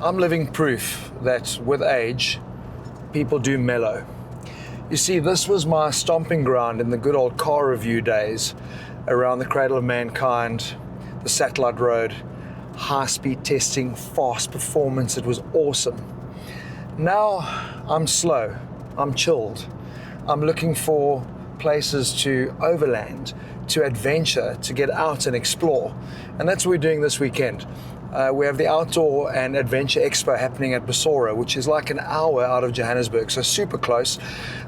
I'm living proof that with age, people do mellow. You see, this was my stomping ground in the good old car review days, around the cradle of mankind, the satellite road, high-speed testing, fast performance. It was awesome. Now I'm slow, I'm chilled. I'm looking for places to overland, to adventure, to get out and explore. And that's what we're doing this weekend. We have the Outdoor and Adventure Expo happening at Broederstroom, which is like an hour out of Johannesburg, so super close.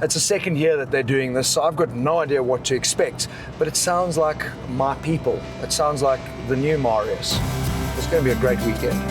It's the second year that they're doing this, so I've got no idea what to expect, but it sounds like my people. It sounds like the new Marius. It's going to be a great weekend.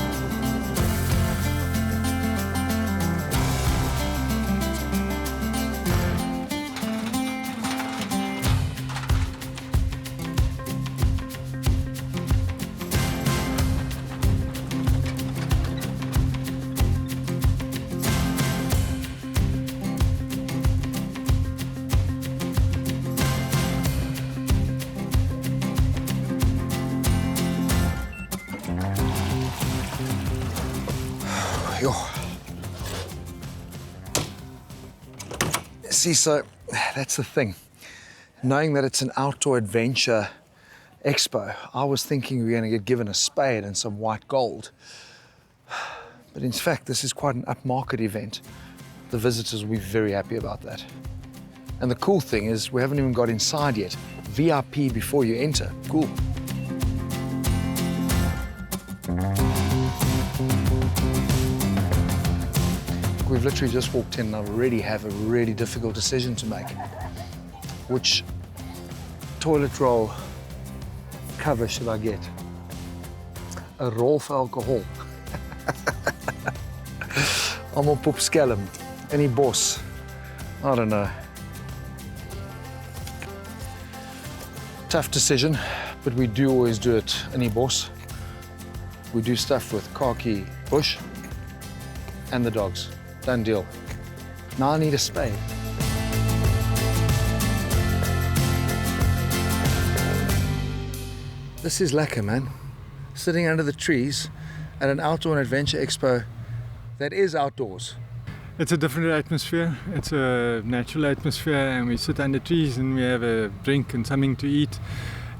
See, so that's the thing. Knowing that it's an outdoor adventure expo, I was thinking we were going to get given a spade and some white gold. But in fact, this is quite an upmarket event. The visitors will be very happy about that. And the cool thing is we haven't even got inside yet. VIP before you enter. Cool. We've literally just walked in and I already have a really difficult decision to make. Which toilet roll cover should I get? A roll for alcohol. I'm op skelm. Any boss? I don't know. Tough decision, but we do always do it. Any boss. We do stuff with khaki, bush, and the dogs. Done deal. Now I need a spade. This is lekker, man. Sitting under the trees at an outdoor and adventure expo that is outdoors. It's a different atmosphere. It's a natural atmosphere, and we sit under trees and we have a drink and something to eat.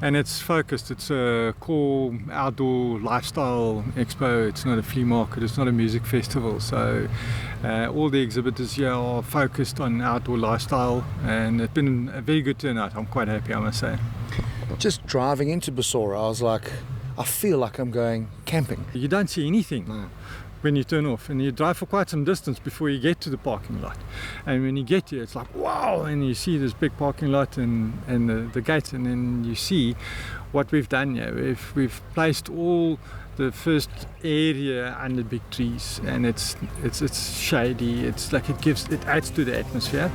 And it's focused. It's a core outdoor lifestyle expo. It's not a flea market. It's not a music festival. So all the exhibitors here are focused on outdoor lifestyle, and it's been a very good turnout. I'm quite happy, I must say. Just driving into Broederstroom, I was like, I feel like I'm going camping. You don't see anything. No. When you turn off, and you drive for quite some distance before you get to the parking lot, and when you get here it's like wow, and you see this big parking lot and the gate, and then you see what we've done here. We've placed all the first area under big trees, and it's shady. It's like it adds to the atmosphere.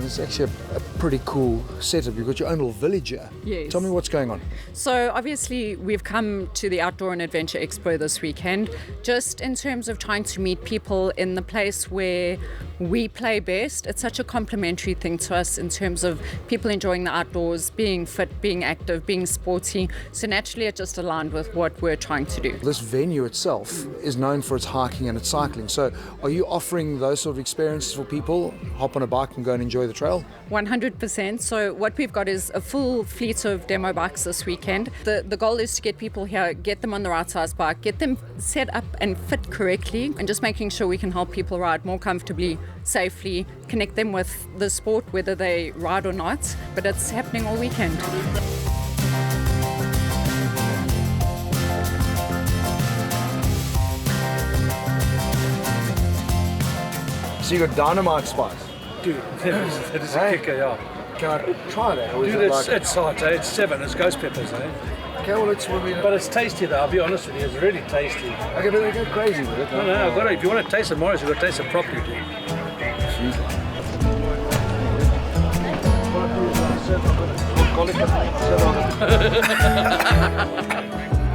It's actually a pretty cool setup. You've got your own little village here. Yes. Tell me what's going on. So obviously we've come to the Outdoor and Adventure Expo this weekend just in terms of trying to meet people in the place where we play best. It's such a complimentary thing to us in terms of people enjoying the outdoors, being fit, being active, being sporty. So naturally it just aligned with what we're trying to do. This venue itself is known for its hiking and its cycling. So are you offering those sort of experiences for people? Hop on a bike and go and enjoy the trail? 100%. So what we've got is a full fleet of demo bikes this weekend. The goal is to get people here, get them on the right size bike, get them set up and fit correctly, and just making sure we can help people ride more comfortably, safely, connect them with the sport, whether they ride or not. But it's happening all weekend. So you got dynamite spice? Dude, that is a kicker, yeah. Can I try that? Or is Dude, it like... it's hot, eh? It's 7, it's ghost peppers, eh? Okay, well, it's... But it's tasty though, I'll be honest with you, it's really tasty. Okay, but they go crazy with it. No, I've got to, if you want to taste it, Morris, you've got to taste it properly, dude. Jeez.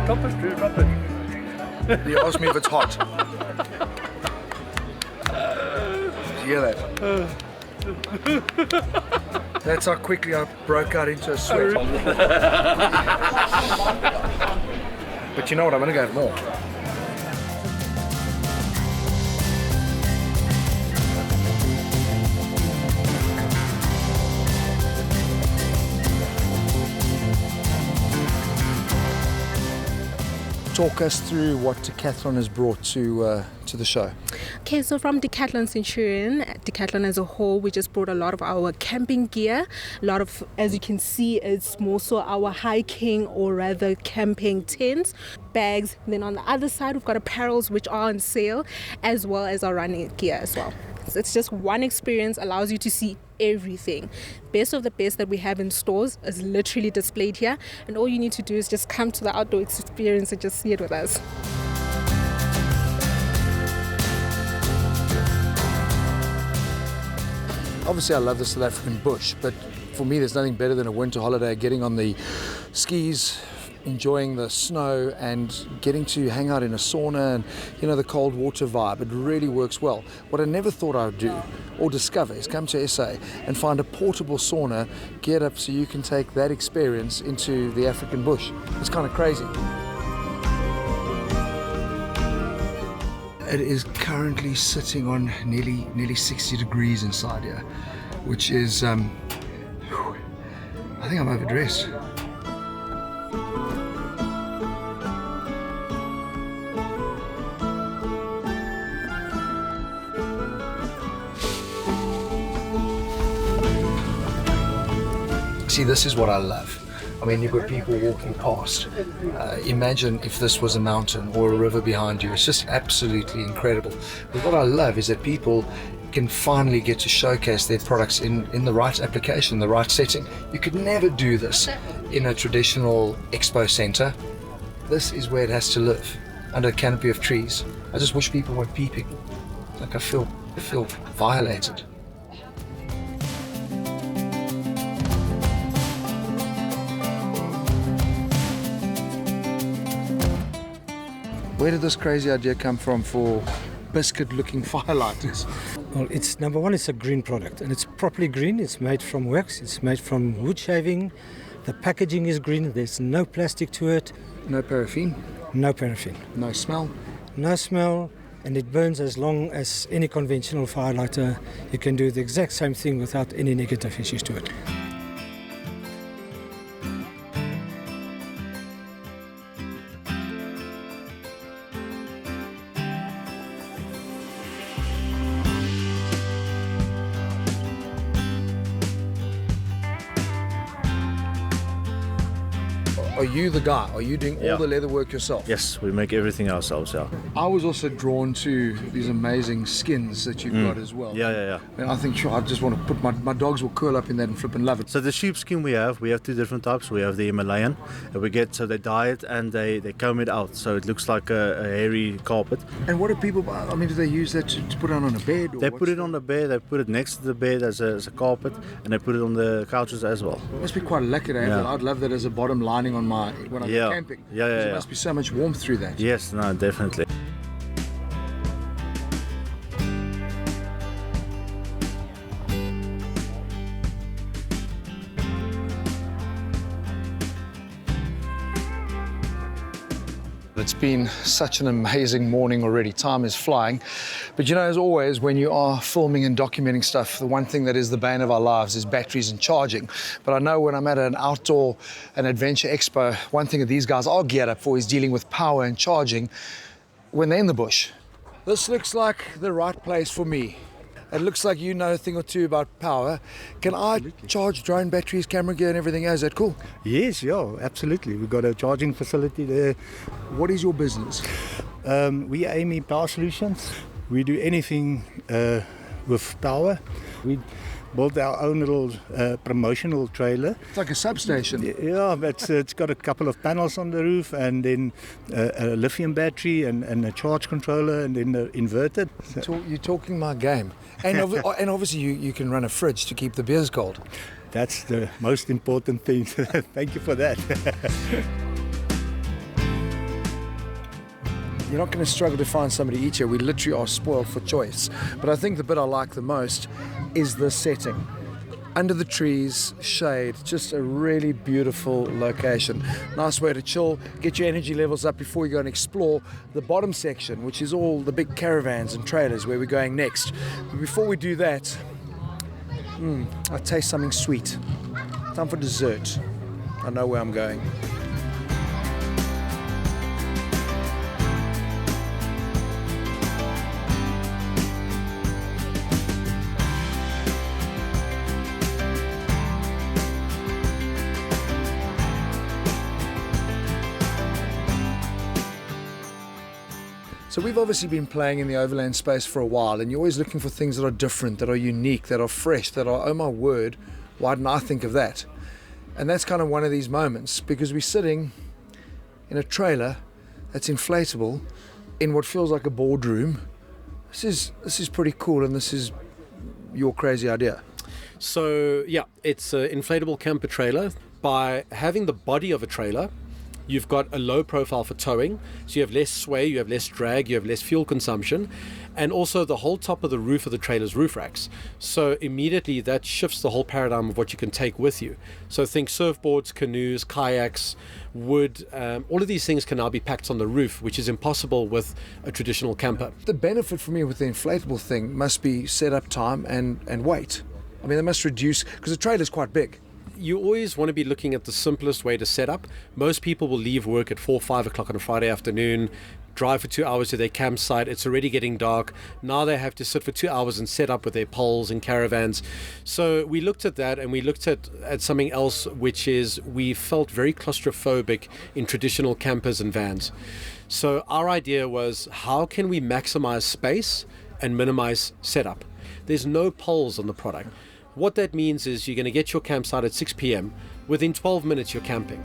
Drop it, Drew, drop it. You asked me if it's hot. you hear that? That's how quickly I broke out into a sweat. But you know what, I'm going to go have more. Talk us through what Decathlon has brought to the show. Okay, so from Decathlon Centurion, Decathlon as a whole, we just brought a lot of our camping gear. A lot of, as you can see, it's more so our hiking or rather camping tents, bags. And then on the other side, we've got apparels which are on sale, as well as our running gear as well. So it's just one experience, allows you to see everything. Best of the best that we have in stores is literally displayed here, and all you need to do is just come to the outdoor experience and just see it with us. Obviously I love the South African bush, but for me there's nothing better than a winter holiday, getting on the skis, enjoying the snow and getting to hang out in a sauna and, you know, the cold water vibe. It really works well. What I never thought I would do or discover is come to SA and find a portable sauna geared up so you can take that experience into the African bush. It's kind of crazy. It is currently sitting on nearly 60 degrees inside here, which is, I think I'm overdressed. See, this is what I love. I mean, you've got people walking past. Imagine if this was a mountain or a river behind you. It's just absolutely incredible. But what I love is that people can finally get to showcase their products in the right application, the right setting. You could never do this in a traditional expo center. This is where it has to live, under a canopy of trees. I just wish people weren't peeping. Like I feel violated. Where did this crazy idea come from for biscuit-looking firelighters? Well, it's number one, it's a green product, and it's properly green. It's made from wax, it's made from wood shaving. The packaging is green, there's no plastic to it. No paraffin? No paraffin. No smell? No smell, and it burns as long as any conventional firelighter. You can do the exact same thing without any negative issues to it. Are you the guy? Are you doing all the leather work yourself? Yes, we make everything ourselves, yeah. I was also drawn to these amazing skins that you've got as well. Yeah. And I think, sure, I just want to put my dogs will curl up in that and flip and love it. So the sheepskin we have two different types. We have the Himalayan, and we get, so they dye it and they comb it out, so it looks like a hairy carpet. And what do people, I mean, do they use that to put on a bed? Or They put it on the bed, they put it next to the bed as a carpet, and they put it on the couches as well. It must be quite lucky to have that. I'd love that as a bottom lining on when I go camping. There must be so much warmth through that. Yes, no, definitely. It's been such an amazing morning already. Time is flying. But you know, as always, when you are filming and documenting stuff, the one thing that is the bane of our lives is batteries and charging. But I know when I'm at an outdoor and adventure expo, one thing that these guys are geared up for is dealing with power and charging when they're in the bush. This looks like the right place for me. It looks like you know a thing or two about power. Can I charge drone batteries, camera gear and everything? Is that cool? Yes, yeah, absolutely. We've got a charging facility there. What is your business? We are Amy Power Solutions. We do anything with power. We built our own little promotional trailer. It's like a substation. Yeah, but it's got a couple of panels on the roof, and then a lithium battery and a charge controller, and then the inverter. You're talking my game. And obviously you can run a fridge to keep the beers cold. That's the most important thing. Thank you for that. you're not going to struggle to find somebody to eat here. We literally are spoiled for choice. But I think the bit I like the most is the setting. Under the trees, shade, just a really beautiful location. Nice way to chill, get your energy levels up before you go and explore the bottom section, which is all the big caravans and trailers where we're going next. But before we do that, I taste something sweet. Time for dessert. I know where I'm going. So we've obviously been playing in the overland space for a while, and you're always looking for things that are different, that are unique, that are fresh, that are, oh my word, why didn't I think of that? And that's kind of one of these moments, because we're sitting in a trailer that's inflatable in what feels like a boardroom. This is pretty cool, and this is your crazy idea. So yeah, it's an inflatable camper trailer. By having the body of a trailer, you've got a low profile for towing, so you have less sway, you have less drag, you have less fuel consumption, and also the whole top of the roof of the trailer's roof racks. So immediately that shifts the whole paradigm of what you can take with you. So think surfboards, canoes, kayaks, wood, all of these things can now be packed on the roof, which is impossible with a traditional camper. The benefit for me with the inflatable thing must be setup time and weight. I mean, they must reduce, because the trailer's quite big. You always want to be looking at the simplest way to set up. Most people will leave work at 4 or 5 o'clock on a Friday afternoon, drive for 2 hours to their campsite. It's already getting dark. Now they have to sit for 2 hours and set up with their poles and caravans. So we looked at that, and we looked at something else, which is we felt very claustrophobic in traditional campers and vans. So our idea was, how can we maximize space and minimize setup? There's no poles on the product. What that means is you're going to get your campsite at 6 p.m. Within 12 minutes, you're camping.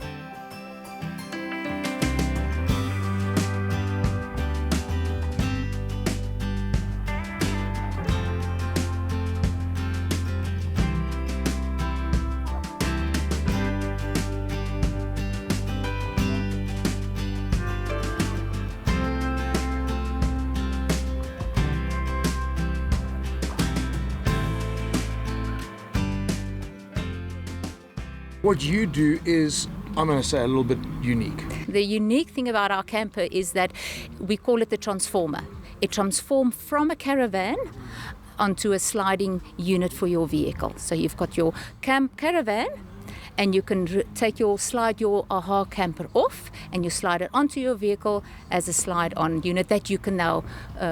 What you do is, I'm going to say, a little bit unique. The unique thing about our camper is that we call it the transformer. It transforms from a caravan onto a sliding unit for your vehicle. So you've got your caravan, and you can slide your AHA camper off, and you slide it onto your vehicle as a slide-on unit that you can now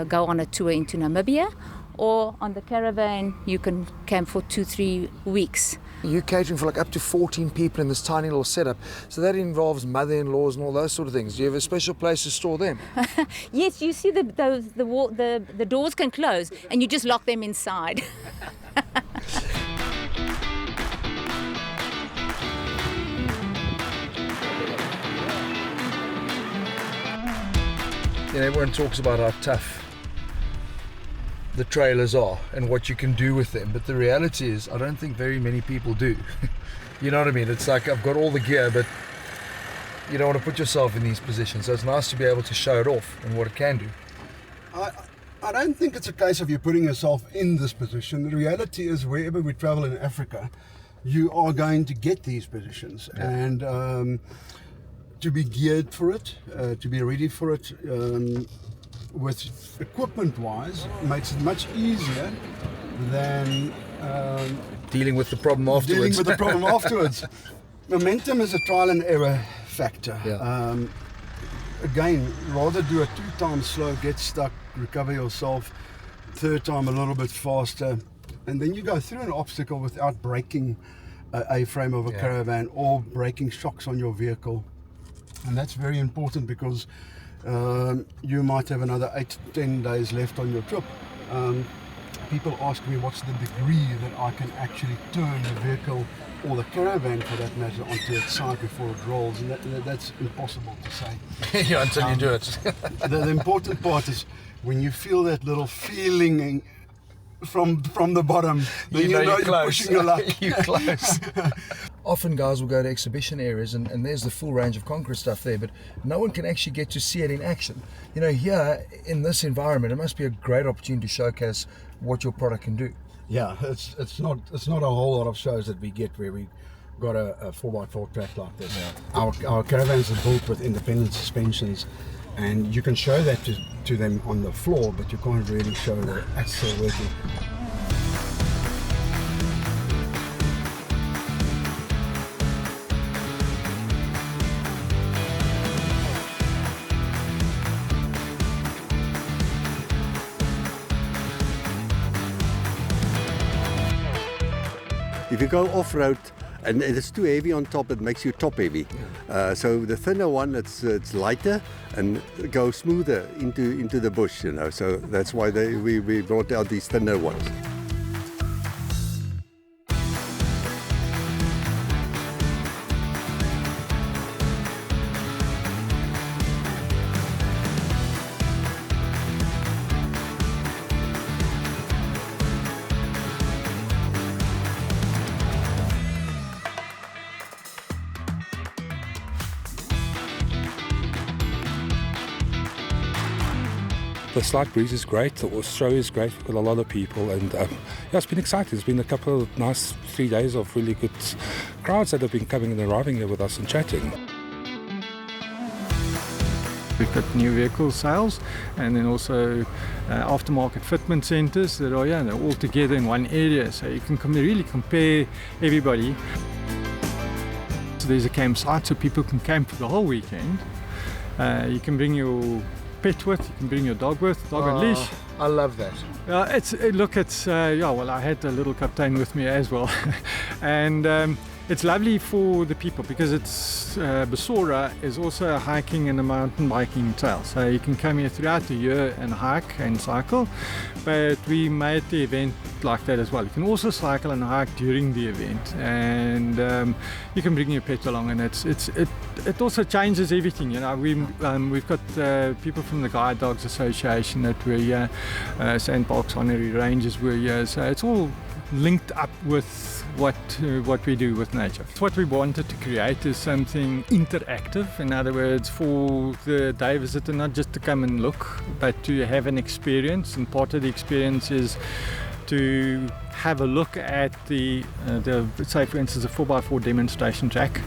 go on a tour into Namibia, or on the caravan you can camp for 2-3 weeks. You're catering for like up to 14 people in this tiny little setup, so that involves mother-in-laws and all those sort of things. Do you have a special place to store them? Yes, you see the doors can close, and you just lock them inside. Everyone talks about how tough the trailers are and what you can do with them, but the reality is I don't think very many people do. You know what I mean? It's like I've got all the gear, but you don't want to put yourself in these positions, so it's nice to be able to show it off and what it can do. I don't think it's a case of you putting yourself in this position. The reality is wherever we travel in Africa, you are going to get these positions, and to be geared for it, to be ready for it, with equipment-wise, makes it much easier than dealing with the problem afterwards. Momentum is a trial and error factor. Again, rather do a 2 times slow, get stuck, recover yourself, 3rd time a little bit faster, and then you go through an obstacle without breaking a frame of a caravan or breaking shocks on your vehicle. And that's very important, because you might have another 8-10 days left on your trip. People ask me what's the degree that I can actually turn the vehicle, or the caravan for that matter, onto its side before it rolls, and that's impossible to say. Until you do it. The important part is when you feel that little feeling from the bottom, then you know you're pushing your luck. You're close. often guys will go to exhibition areas and there's the full range of concrete stuff there, but no one can actually get to see it in action. You know, here in this environment, it must be a great opportunity to showcase what your product can do. Yeah, it's not a whole lot of shows that we get where we got a 4x4 track like this. Yeah. Our caravans are built with independent suspensions, and you can show that to them on the floor, but you can't really show the axle working. If you go off-road and it's too heavy on top, it makes you top heavy. So the thinner one, it's lighter and goes smoother into the bush, you know. So that's why we brought out these thinner ones. The slight breeze is great, the show is great, we've got a lot of people, and yeah, it's been exciting. It's been a couple of nice 3 days of really good crowds that have been coming and arriving here with us and chatting. We've got new vehicle sales and then also aftermarket fitment centres that are they're all together in one area, so you can really compare everybody. So there's a campsite so people can camp for the whole weekend. You can bring your pet with, you can bring your dog with, dog on leash. I love that. Well, I had a little captain with me as well. And it's lovely for the people because it's Basora is also a hiking and a mountain biking trail. So you can come here throughout the year and hike and cycle, but we made the event like that as well. You can also cycle and hike during the event, and you can bring your pet along, and it also changes everything. You know, we've got people from the Guide Dogs Association that were here, Sandparks Honorary Rangers were here, so it's all linked up with what we do with nature. What we wanted to create is something interactive. In other words, for the day visitor, not just to come and look, but to have an experience. And part of the experience is to have a look at the say for instance a 4x4 demonstration track,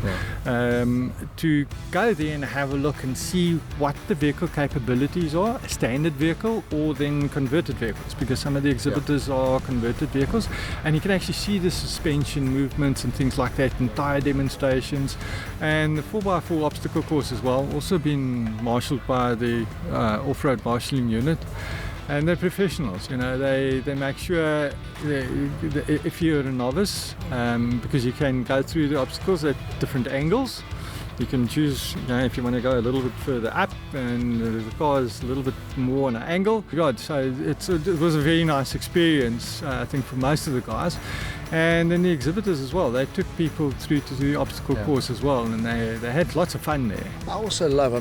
to go there and have a look and see what the vehicle capabilities are, a standard vehicle or then converted vehicles, because some of the exhibitors are converted vehicles, and you can actually see the suspension movements and things like that in tyre demonstrations. And the 4x4 obstacle course as well, also been marshalled by the off-road marshalling unit. And they're professionals, you know, they make sure if you're a novice, because you can go through the obstacles at different angles. You can choose, you know, if you want to go a little bit further up and the car is a little bit more on an angle. So it was a very nice experience, I think, for most of the guys. And then the exhibitors as well, they took people through to the obstacle course as well, and they had lots of fun there. I also love,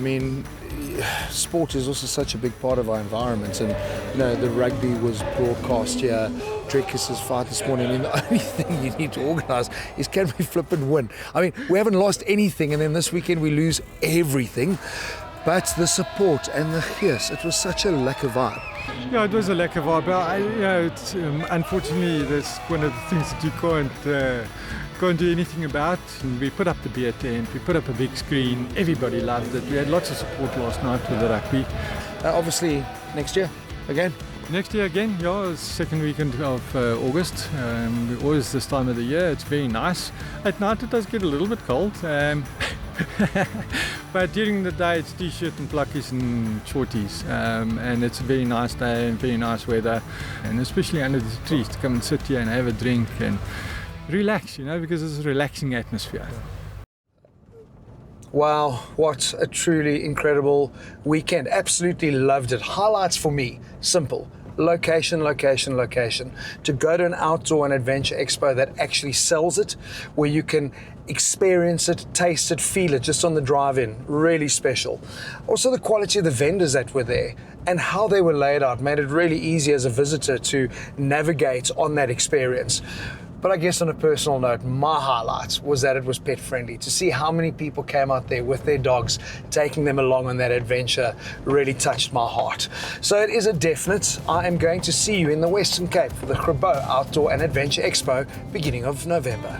sport is also such a big part of our environment, and you know, the rugby was broadcast here, Drekis's fight this morning. The only thing you need to organise is can we flip and win. We haven't lost anything, and then this weekend we lose everything, but the support and it was such a lekker vibe. Yeah, it was a lekker vibe. Unfortunately, that's one of the things that you can't do anything about. And we put up the beer tent, we put up a big screen, everybody loved it. We had lots of support last night with the rugby. Obviously, next year again. Next year again, it's second weekend of August. Always this time of the year, it's very nice. At night it does get a little bit cold. But during the day it's t-shirt and pluckies and shorties, and it's a very nice day and very nice weather, and especially under the trees to come and sit here and have a drink and relax, you know, because it's a relaxing atmosphere. Wow, what a truly incredible weekend. Absolutely loved it. Highlights for me, simple. Location, location, location. To go to an outdoor and adventure expo that actually sells it, where you can experience it, taste it, feel it just on the drive-in. Really special. Also the quality of the vendors that were there and how they were laid out made it really easy as a visitor to navigate on that experience. But I guess on a personal note, my highlight was that it was pet friendly. To see how many people came out there with their dogs, taking them along on that adventure, really touched my heart. So it is a definite. I am going to see you in the Western Cape for the Grabo Outdoor and Adventure Expo beginning of November.